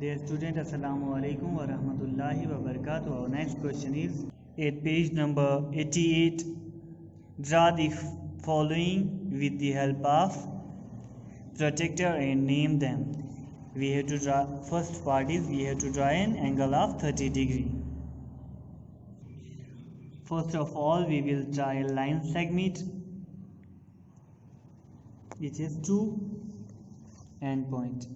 Dear student, Assalamu alaikum wa rahmatullahi wa barakatuh. Our next question is at page number 88. Draw the following with the help of protractor and name them. We have to draw, first part is we have to draw an angle of 30 degree. First of all, we will draw a line segment. It has two endpoints,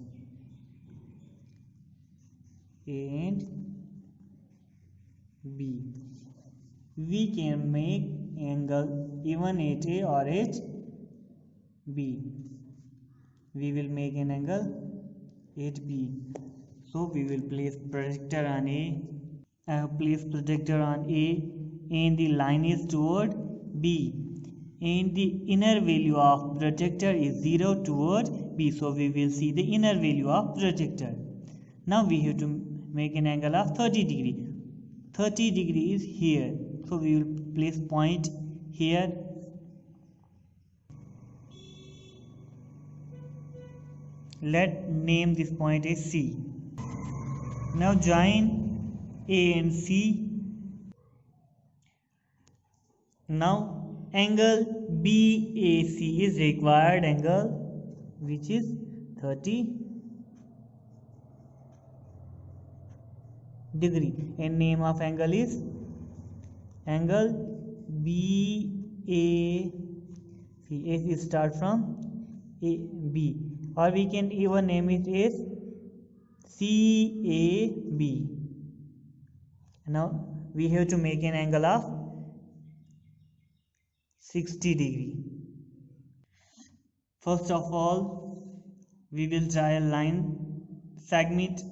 A and B. We can make angle even at A or at B. We will make an angle at B. So we will place projector on A. Place projector on A, and the line is toward B. And the inner value of projector is 0 toward B. So we will see the inner value of projector. Now we have to make an angle of 30 degree. 30 degree is here. So we will place point here. Let name this point as C. Now join A and C. Now angle BAC is required angle, which is 30 degree, and name of angle is angle BAC. A start from A, B, or we can even name it as CAB. Now we have to make an angle of 60 degree. First of all, we will draw a line segment.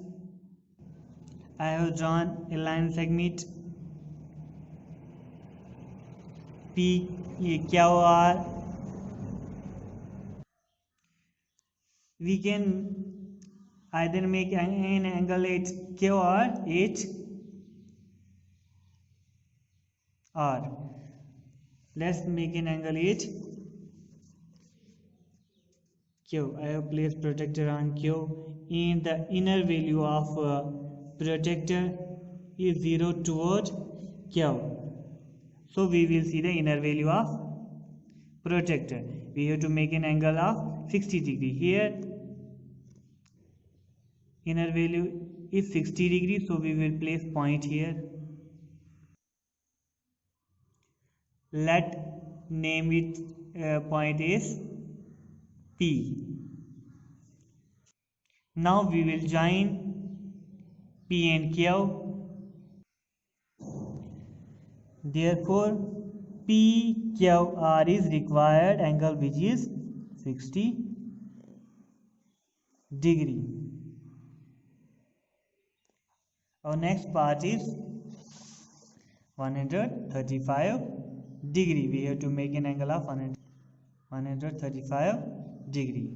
I have drawn a line segment PQR. We can either make an angle at Q or at R. Let's make an angle at Q. I have placed projector on Q, and the inner value of projector is 0 toward Q. So we will see the inner value of projector. We have to make an angle of 60 degree. Here inner value is 60 degree, so we will place point here. Let name it point is P. Now we will join P and Q. Therefore PQR is required angle, which is 60 degree. Our next part is 135 degree. We have to make an angle of 135 degree.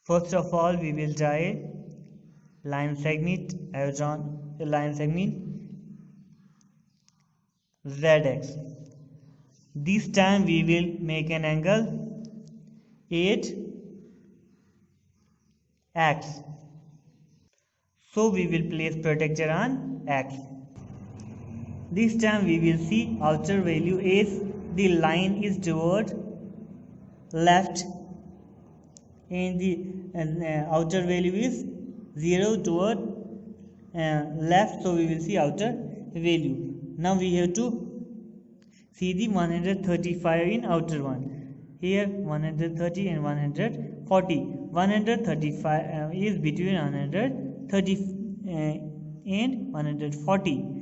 First of all, we will draw a line segment. I have drawn a line segment ZX. This time we will make an angle at X. So we will place projector on X. This time we will see outer value as the line is toward left, and the outer value is 0 toward left. So we will see outer value. Now we have to see the 135 in outer one. Here 130 and 140. 135 is between 130 and 140.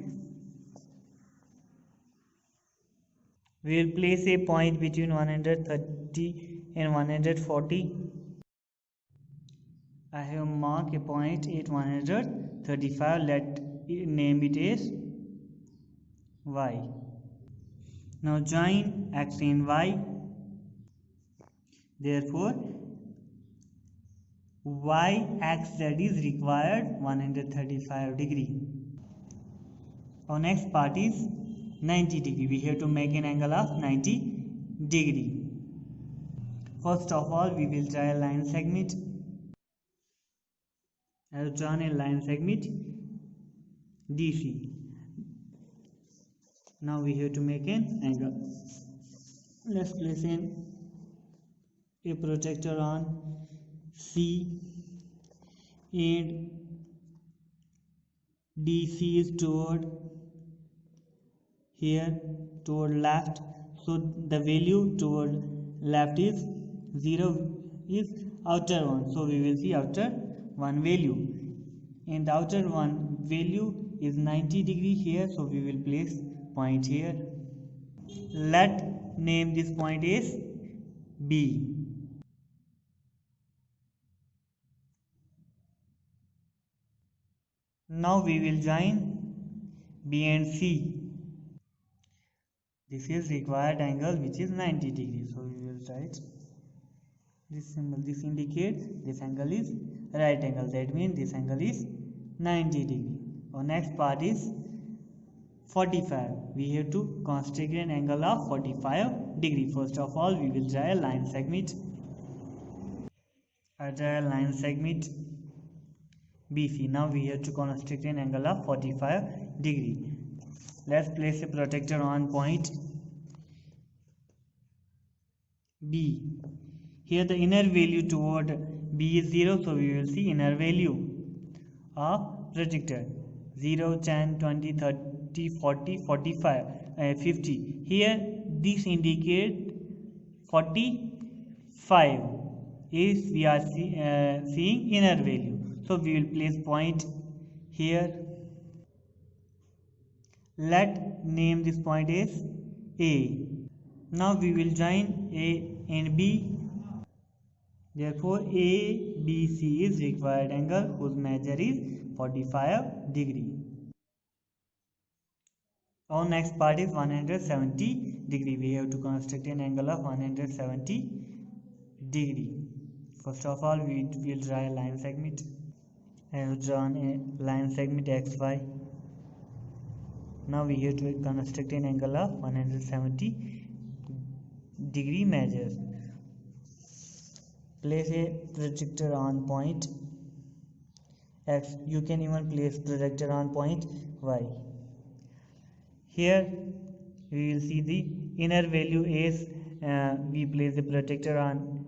We will place a point between 130 and 140. I have marked a point at 135. Let name it as Y. Now join X and Y. Therefore YXZ is required 135 degree. Our next part is 90 degree. We have to make an angle of 90 degree. First of all, we will draw a line segment I have drawn a line segment DC. Now we have to make an angle. Let's place a protractor on C, and DC is toward here, toward left. So the value toward left is 0, is outer one. So we will see outer one value, and the outer one value is 90 degree here. So we will place point here. Let name this point as B. Now we will join B and C. This is required angle which is 90 degrees. So we will write this symbol. This indicates this angle is right angle. That means this angle is 90 degree. Our next part is 45. We have to construct an angle of 45 degree. First of all, we will draw a line segment. I draw a line segment BC. Now we have to construct an angle of 45 degree. Let's place a protractor on point B. Here the inner value toward B is 0, so we will see inner value of protractor 0, 10, 20, 30, 40, 45, 50. Here this indicates 45 is we are seeing inner value. So we will place point here. Let name this point as A. Now we will join A and B. Therefore ABC is required angle whose measure is 45 degree. Our next part is 170 degree. We have to construct an angle of 170 degree. First of all, we will draw a line segment. I have drawn a line segment XY. Now we have to construct an angle of 170 degree measure. Place a protractor on point X. You can even place protractor on point Y. Here we will see the inner value is we place the protractor on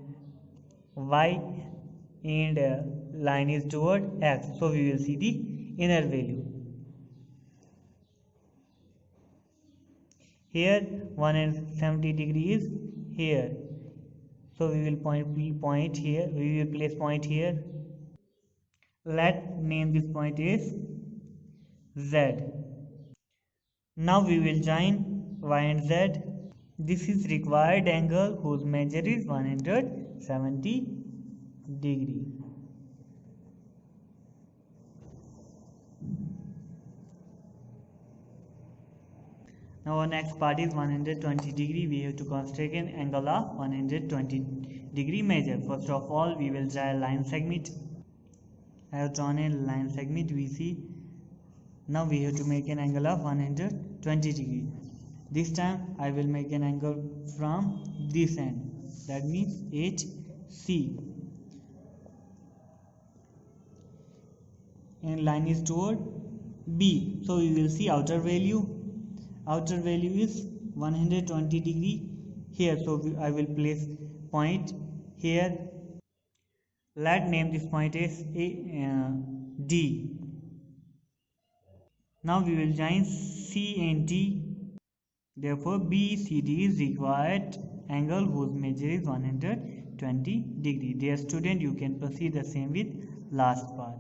Y and line is toward X. So we will see the inner value. Here 170 degrees is here. So we will point here. We will place point here. Let name this point is Z. Now we will join Y and Z. This is required angle whose measure is 170 degree. Now our next part is 120 degree. We have to construct an angle of 120 degree measure. First of all, we will draw a line segment. I have drawn a line segment VC. Now we have to make an angle of 120 degree. This time I will make an angle from this end. That means HC. And line is toward B. So we will see outer value. Outer value is 120 degree here. So I will place point here. Let name this point as D. Now we will join C and D. Therefore BCD is required angle whose measure is 120 degree. Dear student, you can proceed the same with last part.